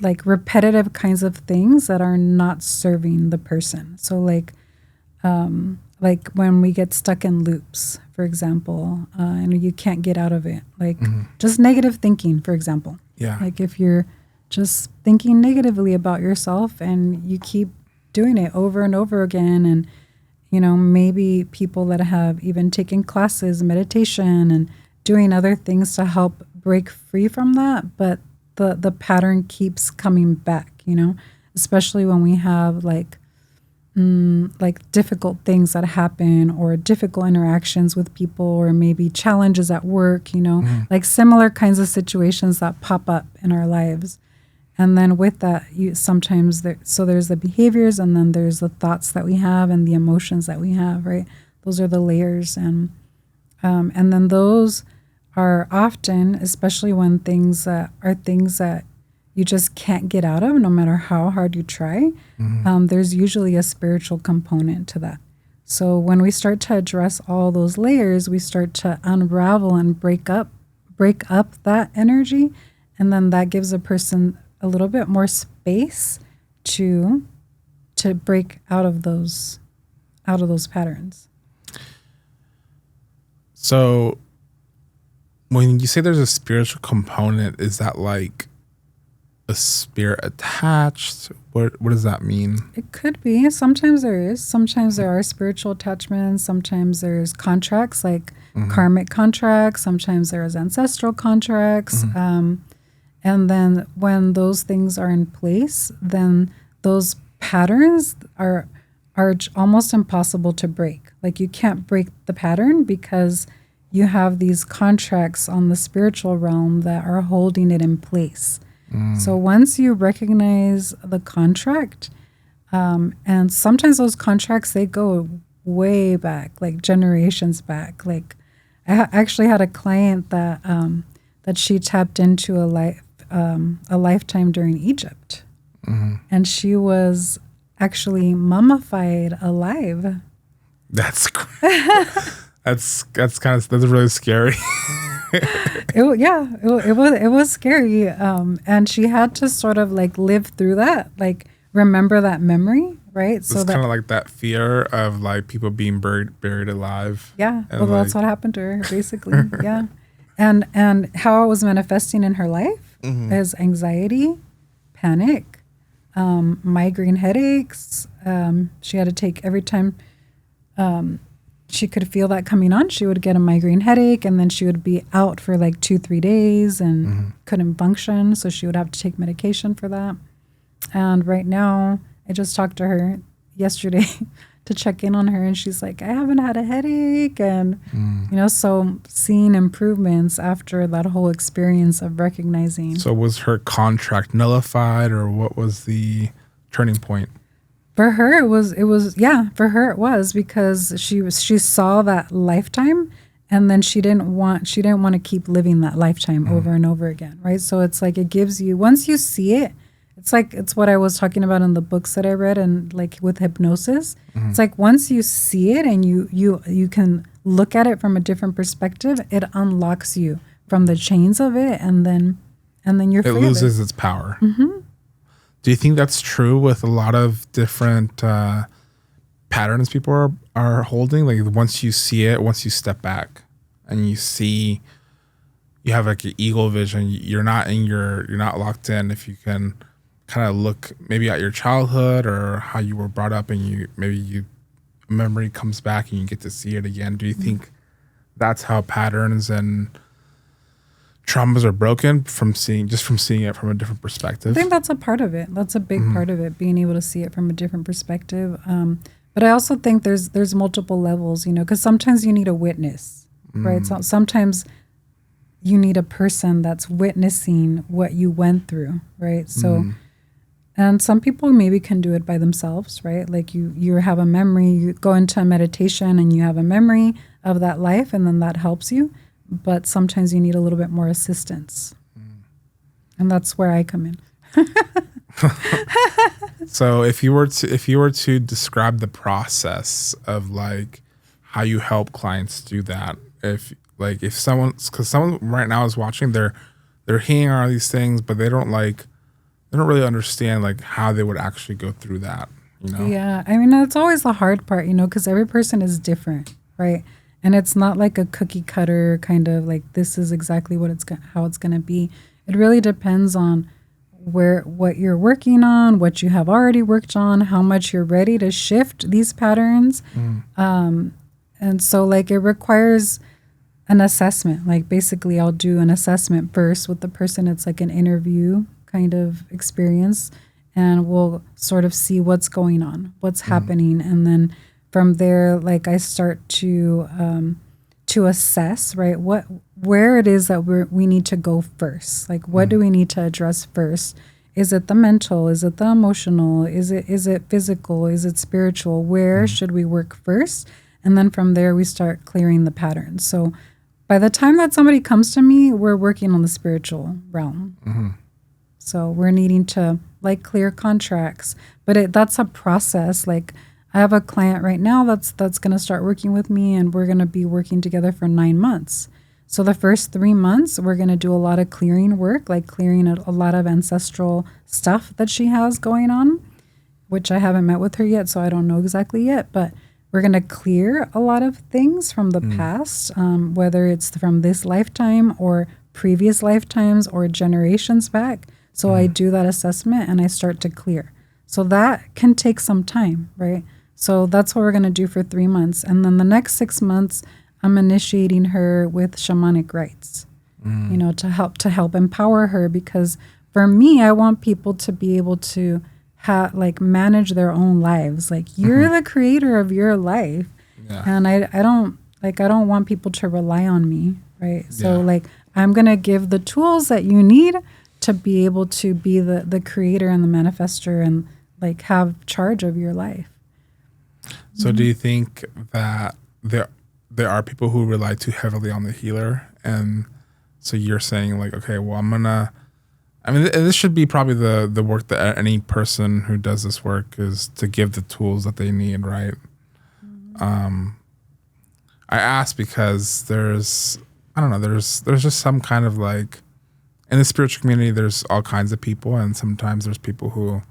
Speaker 1: like repetitive kinds of things that are not serving the person. So like when we get stuck in loops, for example, and you can't get out of it, like just negative thinking, for example.
Speaker 2: Yeah.
Speaker 1: Like if you're just thinking negatively about yourself and you keep doing it over and over again, and maybe people that have even taken classes, meditation, and doing other things to help break free from that, but the pattern keeps coming back, especially when we have like difficult things that happen, or difficult interactions with people, or maybe challenges at work, like similar kinds of situations that pop up in our lives. And then with that, sometimes there's the behaviors, and then there's the thoughts that we have and the emotions that we have, right? Those are the layers. And then those are often, especially when things that you just can't get out of, no matter how hard you try, there's usually a spiritual component to that. So when we start to address all those layers, we start to unravel and break up that energy, and then that gives a person a little bit more space to to break out of those patterns.
Speaker 2: So when you say there's a spiritual component, is that like a spirit attached? What does that mean?
Speaker 1: It could be. Sometimes there is. Sometimes there are spiritual attachments. Sometimes there's contracts, like karmic contracts. Sometimes there's ancestral contracts. And then when those things are in place, then those patterns are almost impossible to break. Like you can't break the pattern because you have these contracts on the spiritual realm that are holding it in place. So once you recognize the contract, and sometimes those contracts, they go way back, like generations back. Like I actually had a client that she tapped into a lifetime during Egypt. And she was actually mummified alive.
Speaker 2: That's that's really scary.
Speaker 1: It was scary. And she had to sort of like live through that, like remember that memory, right?
Speaker 2: So it's kind of like that fear of like people being buried alive.
Speaker 1: Yeah. Well, that's what happened to her, basically. Yeah. And how it was manifesting in her life is anxiety, panic, migraine headaches. She had to take every time she could feel that coming on, she would get a migraine headache, and then she would be out for like 2-3 days and couldn't function. So she would have to take medication for that. And right now, I just talked to her yesterday to check in on her, and she's like, I haven't had a headache. And, so seeing improvements after that whole experience of recognizing.
Speaker 2: So was her contract nullified, or what was the turning point?
Speaker 1: For her, it was because she saw that lifetime, and then she didn't want to keep living that lifetime over and over again, right? So it's like it gives you, once you see it, it's what I was talking about in the books that I read, and like with hypnosis, it's like once you see it and you can look at it from a different perspective, it unlocks you from the chains of it, and then you're free. It
Speaker 2: loses its power. Do you think that's true with a lot of different patterns people are holding? Like once you see it, once you step back and you see, you have like an eagle vision. You're not locked in. If you can kind of look maybe at your childhood or how you were brought up, and memory comes back and you get to see it again. Do you think that's how patterns and traumas are broken from seeing it from a different perspective?
Speaker 1: I think that's a part of it. That's a big part of it, being able to see it from a different perspective. But I also think there's multiple levels, because sometimes you need a witness, right? So sometimes you need a person that's witnessing what you went through, right? So, and some people maybe can do it by themselves, right? Like you have a memory, you go into a meditation and you have a memory of that life, and then that helps you. But sometimes you need a little bit more assistance. And that's where I come in.
Speaker 2: So if you were to describe the process of like how you help clients do that, because someone right now is watching, they're hearing all these things, but they don't really understand like how they would actually go through that,
Speaker 1: Yeah, I mean, that's always the hard part, because every person is different, right? And it's not like a cookie cutter kind of like, this is exactly how it's going to be. It really depends on what you're working on, what you have already worked on, how much you're ready to shift these patterns. And so like it requires an assessment. Like basically I'll do an assessment first with the person. It's like an interview kind of experience, and we'll sort of see what's going on, what's happening. And then from there, like I start to assess, right, where it is that we need to go first. Like what do we need to address first? Is it the mental? Is it the emotional? Is it physical? Is it spiritual? Where should we work first? And then from there, we start clearing the patterns. So by the time that somebody comes to me, we're working on the spiritual realm. So we're needing to like clear contracts, but that's a process. Like I have a client right now that's going to start working with me, and we're going to be working together for 9 months. So the first 3 months, we're going to do a lot of clearing work, like clearing a lot of ancestral stuff that she has going on. which I haven't met with her yet, so I don't know exactly yet, but we're going to clear a lot of things from the past, whether it's from this lifetime or previous lifetimes or generations back. So I do that assessment and I start to clear. So that can take some time, right? So that's what we're going to do for 3 months. And then the next 6 months, I'm initiating her with shamanic rites, you know, to help empower her, because for me, I want people to be able to manage their own lives. Like, you're the creator of your life. Yeah. And I don't want people to rely on me, right? So like, I'm going to give the tools that you need to be able to be the creator and the manifester and like have charge of your life.
Speaker 2: So do you think that there are people who rely too heavily on the healer? And so you're saying like, okay, well, this should be probably the work that any person who does this work is to give the tools that they need, right? I ask because there's just some kind of like, in the spiritual community, there's all kinds of people, and sometimes there's people who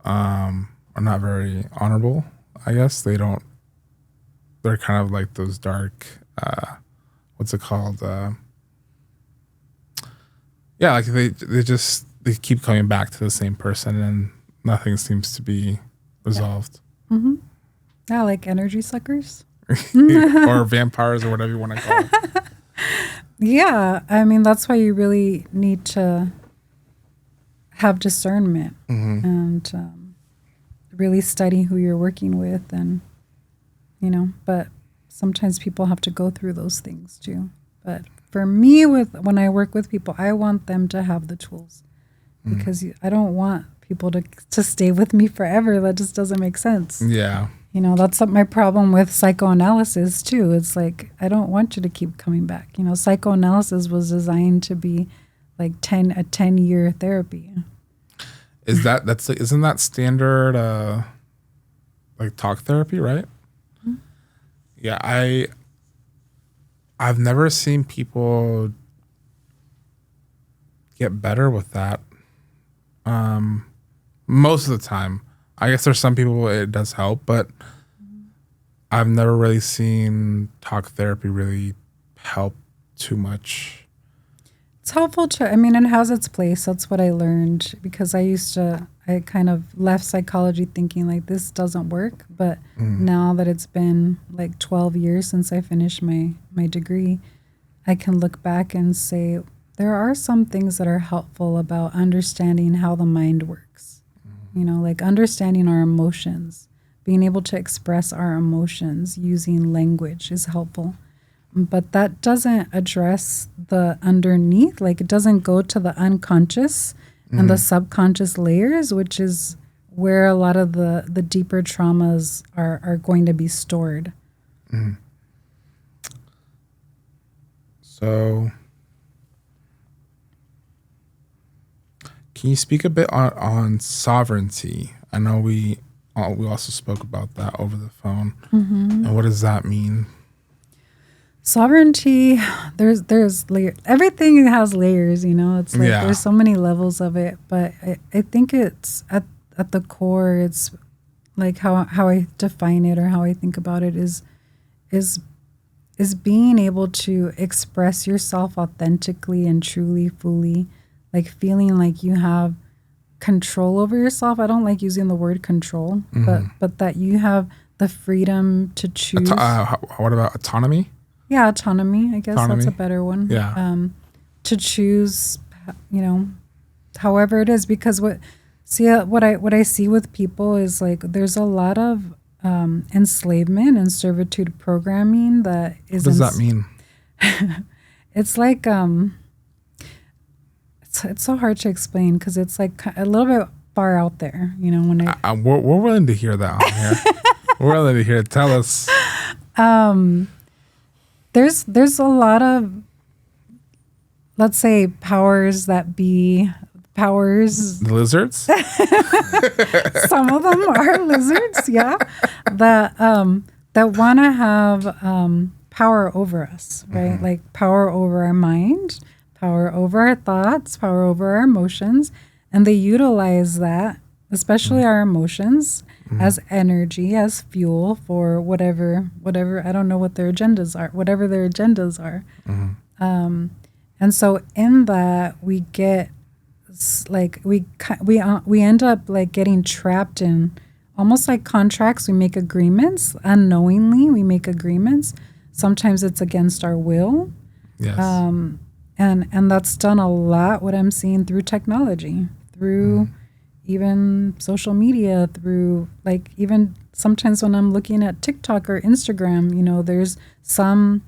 Speaker 2: are not very honorable, I guess. They're kind of like those dark, what's it called? Like they keep coming back to the same person and nothing seems to be resolved.
Speaker 1: Yeah, yeah, like energy suckers.
Speaker 2: Or vampires or whatever you want to call it.
Speaker 1: Yeah, I mean, that's why you really need to have discernment and really study who you're working with, and, you know, but sometimes people have to go through those things too. But for me, when I work with people, I want them to have the tools, because I don't want people to stay with me forever. That just doesn't make sense. Yeah. You know, that's my problem with psychoanalysis too. It's like, I don't want you to keep coming back. You know, psychoanalysis was designed to be like a 10-year therapy.
Speaker 2: Isn't that standard like talk therapy, right? Mm-hmm. Yeah, I've never seen people get better with that. Most of the time. I guess there's some people it does help, but I've never really seen talk therapy really help too much.
Speaker 1: It's helpful it has its place. That's what I learned, because I kind of left psychology thinking like this doesn't work. But now that it's been like 12 years since I finished my degree, I can look back and say there are some things that are helpful about understanding how the mind works. You know, like understanding our emotions, being able to express our emotions using language is helpful. But that doesn't address the underneath. Like, it doesn't go to the unconscious and the subconscious layers, which is where a lot of the deeper traumas are going to be stored.
Speaker 2: So can you speak a bit on sovereignty? I know we also spoke about that over the phone. And what does that mean?
Speaker 1: Sovereignty, there's layers. Everything has layers, you know. It's like there's so many levels of it, but I think it's at the core, it's like how I define it or how I think about it is being able to express yourself authentically and truly, fully. Like feeling like you have control over yourself. I don't like using the word control, but that you have the freedom to choose.
Speaker 2: What about autonomy?
Speaker 1: Yeah, autonomy. I guess that's a better one.
Speaker 2: Yeah.
Speaker 1: To choose, you know, however it is, because what I see with people is like there's a lot of enslavement and servitude programming that is.
Speaker 2: What does that mean?
Speaker 1: It's like it's so hard to explain because it's like a little bit far out there, you know. When
Speaker 2: we're willing to hear that on here. We're willing to hear it. Tell us.
Speaker 1: There's a lot of, let's say, powers that be powers.
Speaker 2: The lizards?
Speaker 1: Some of them are lizards, yeah. That want to have power over us, right? Like power over our mind, power over our thoughts, power over our emotions, and they utilize that especially our emotions, as energy, as fuel for whatever, I don't know what their agendas are, whatever their agendas are. And so in that we get like, we end up like getting trapped in almost like contracts. We make agreements unknowingly. We make agreements. Sometimes it's against our will.
Speaker 2: Yes.
Speaker 1: And that's done a lot, what I'm seeing through technology, through even social media, through like even sometimes when I'm looking at TikTok or Instagram, you know, there's some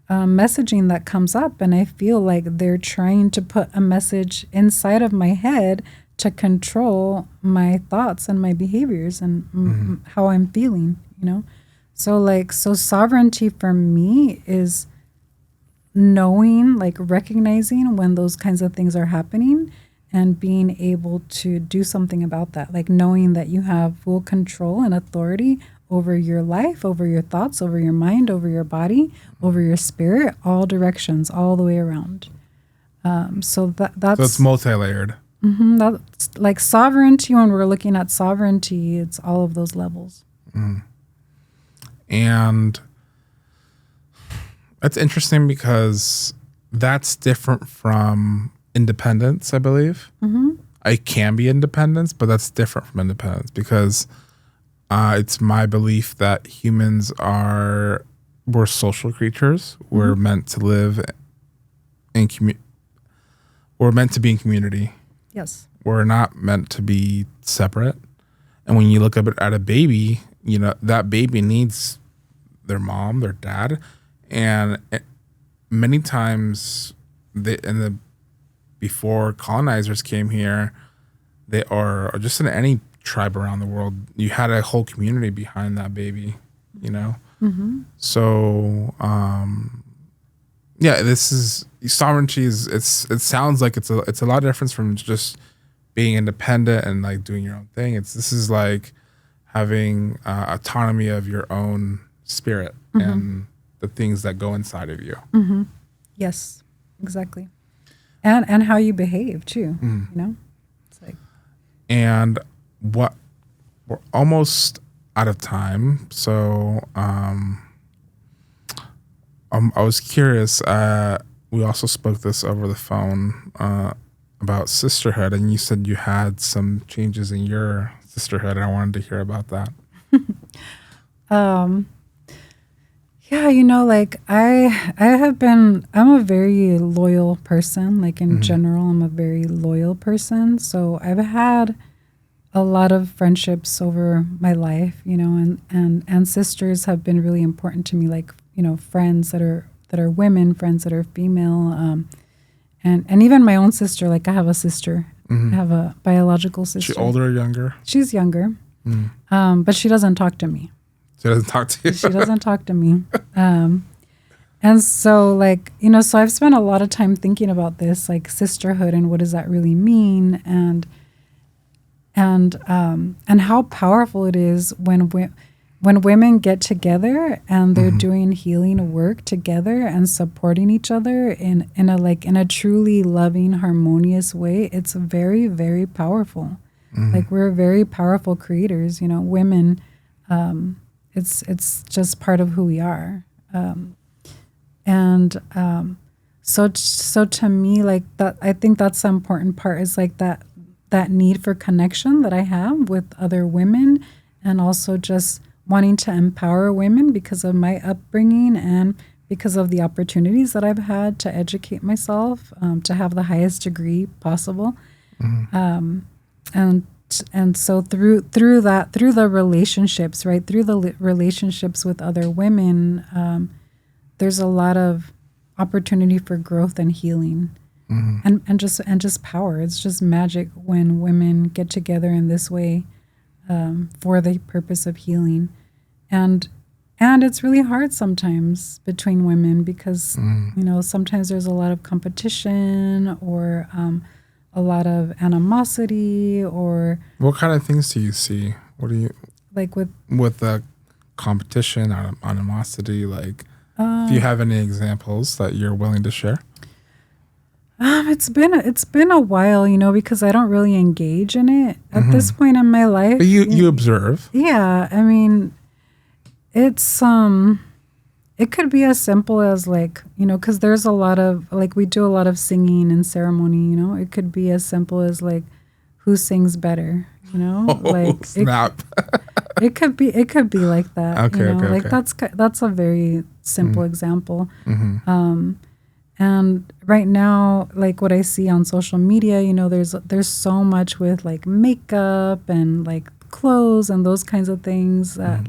Speaker 1: messaging that comes up and I feel like they're trying to put a message inside of my head to control my thoughts and my behaviors and how I'm feeling, you know? So sovereignty for me is knowing, like recognizing when those kinds of things are happening and being able to do something about that. Like knowing that you have full control and authority over your life, over your thoughts, over your mind, over your body, over your spirit, all directions, all the way around. That's
Speaker 2: so it's multi-layered.
Speaker 1: That's like sovereignty. When we're looking at sovereignty, it's all of those levels.
Speaker 2: And that's interesting because that's different from independence, I believe. It can be independence, but that's different from independence because it's my belief that we're social creatures. We're meant to live in we're meant to be in community.
Speaker 1: Yes.
Speaker 2: We're not meant to be separate. And when you look at a baby, you know, that baby needs their mom, their dad. And many times before colonizers came here, or just in any tribe around the world, you had a whole community behind that baby, you know? So, this is sovereignty it sounds like it's a lot of difference from just being independent and like doing your own thing. This is like having autonomy of your own spirit and the things that go inside of you.
Speaker 1: Yes, exactly. And how you behave too, you know? It's like,
Speaker 2: and we're almost out of time. So I was curious. We also spoke this over the phone about sisterhood, and you said you had some changes in your sisterhood. I wanted to hear about that.
Speaker 1: Yeah, you know, like I'm a very loyal person. Like in general, I'm a very loyal person. So I've had a lot of friendships over my life, you know, and sisters have been really important to me. Like, you know, friends that are women, friends that are female, and even my own sister. Like I have a sister. I have a biological sister.
Speaker 2: She older or younger?
Speaker 1: She's younger, but she doesn't talk to me.
Speaker 2: She doesn't talk to you?
Speaker 1: She doesn't talk to me. And so like, you know, so I've spent a lot of time thinking about this, like sisterhood and what does that really mean? And how powerful it is when women get together and they're doing healing work together and supporting each other in a truly loving, harmonious way. It's very, very powerful. Like we're very powerful creators, you know, women, it's just part of who we are. So to me, like that, I think that's the important part is like that need for connection that I have with other women, and also just wanting to empower women because of my upbringing and because of the opportunities that I've had to educate myself, to have the highest degree possible. And so through the relationships, right, through the relationships with other women, there's a lot of opportunity for growth and healing, and just power. It's just magic when women get together in this way, for the purpose of healing, and it's really hard sometimes between women because you know, sometimes there's a lot of competition or a lot of animosity. Or
Speaker 2: what kind of things do you see? What do you
Speaker 1: like with
Speaker 2: the competition, animosity? Like, if you have any examples that you're willing to share.
Speaker 1: It's been a while, because I don't really engage in it at this point in my life.
Speaker 2: But you observe.
Speaker 1: Yeah, I mean, it's it could be as simple as because there's a lot of we do a lot of singing and ceremony. It could be as simple as who sings better.
Speaker 2: Oh, snap.
Speaker 1: It could be like that.
Speaker 2: Okay.
Speaker 1: That's a very simple example.
Speaker 2: Mm-hmm.
Speaker 1: And right now, what I see on social media, there's so much with makeup and clothes and those kinds of things that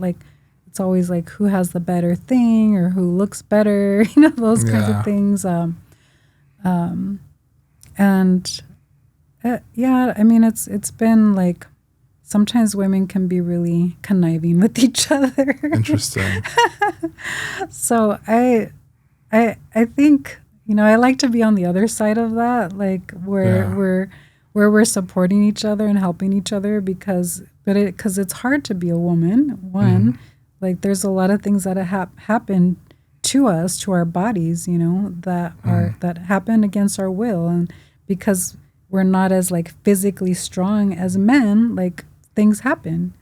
Speaker 1: it's always who has the better thing or who looks better, those kinds of things. Yeah, I mean, it's been sometimes women can be really conniving with each other.
Speaker 2: Interesting.
Speaker 1: So I think, I like to be on the other side of that, where we're supporting each other and helping each other because it's hard to be a woman. One, there's a lot of things that happen to us, to our bodies, that happen against our will, and because we're not as physically strong as men, things happen,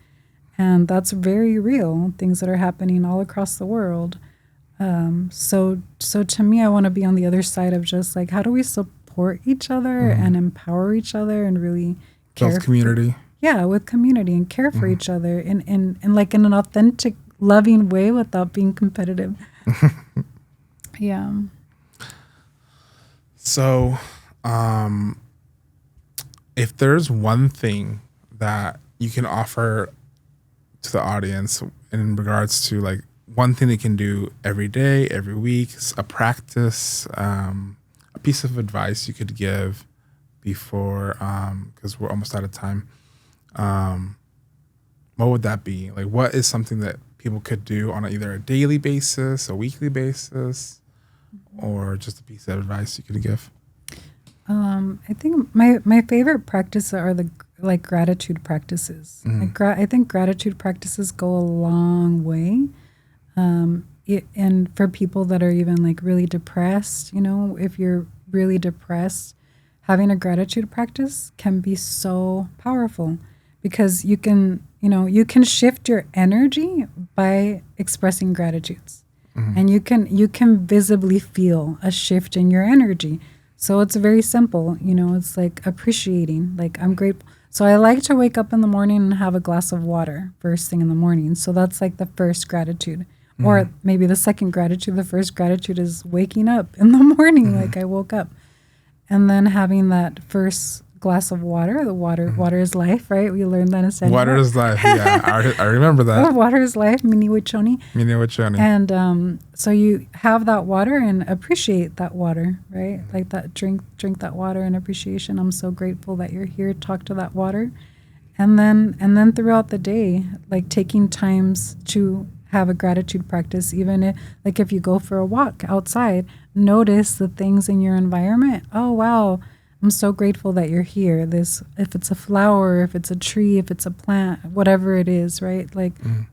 Speaker 1: and that's very real. Things that are happening all across the world. So to me, I want to be on the other side of just how do we support each other and empower each other and really care
Speaker 2: build community.
Speaker 1: With community and care for each other in an authentic, loving way without being competitive. Yeah.
Speaker 2: So, if there's one thing that you can offer to the audience in regards to one thing they can do every day, every week, a practice, a piece of advice you could give before, because we're almost out of time, what would that be? What is something that people could do on either a daily basis, a weekly basis, or just a piece of advice you could give?
Speaker 1: I think my favorite practices are the gratitude practices. I think gratitude practices go a long way. And for people that are even really depressed, if you're really depressed, having a gratitude practice can be so powerful because you can shift your energy by expressing gratitudes. And you can visibly feel a shift in your energy. So it's very simple, it's appreciating, I'm grateful. So I like to wake up in the morning and have a glass of water first thing in the morning. So that's the first gratitude. Or maybe the second gratitude. The first gratitude is waking up in the morning, I woke up. And then having that first glass of water. Water is life, right? We learned that in San
Speaker 2: Water is life, yeah. I remember that.
Speaker 1: Water is life, mini wachoni. And so you have that water and appreciate that water, right? That drink that water in appreciation. I'm so grateful that you're here. Talk to that water. And then throughout the day, taking times to have a gratitude practice, even if you go for a walk outside, notice the things in your environment. Oh, wow, I'm so grateful that you're here. If it's a flower, if it's a tree, if it's a plant, whatever it is, right?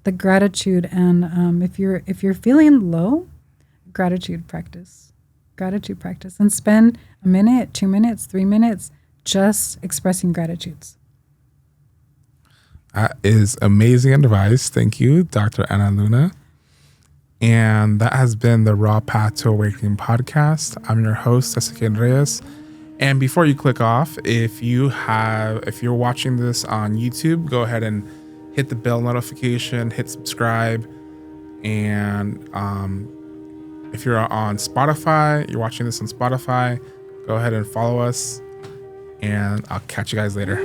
Speaker 1: The gratitude. And if you're feeling low, gratitude practice, and spend a minute, 2 minutes, 3 minutes just expressing gratitudes.
Speaker 2: That is amazing advice. Thank you, Dr. Ana Luna. And that has been the Raw Path to Awakening podcast. I'm your host, Ezequiel Reyes. And before you click off, if you're watching this on YouTube, go ahead and hit the bell notification, hit subscribe. And if you're on Spotify, you're watching this on Spotify, go ahead and follow us. And I'll catch you guys later.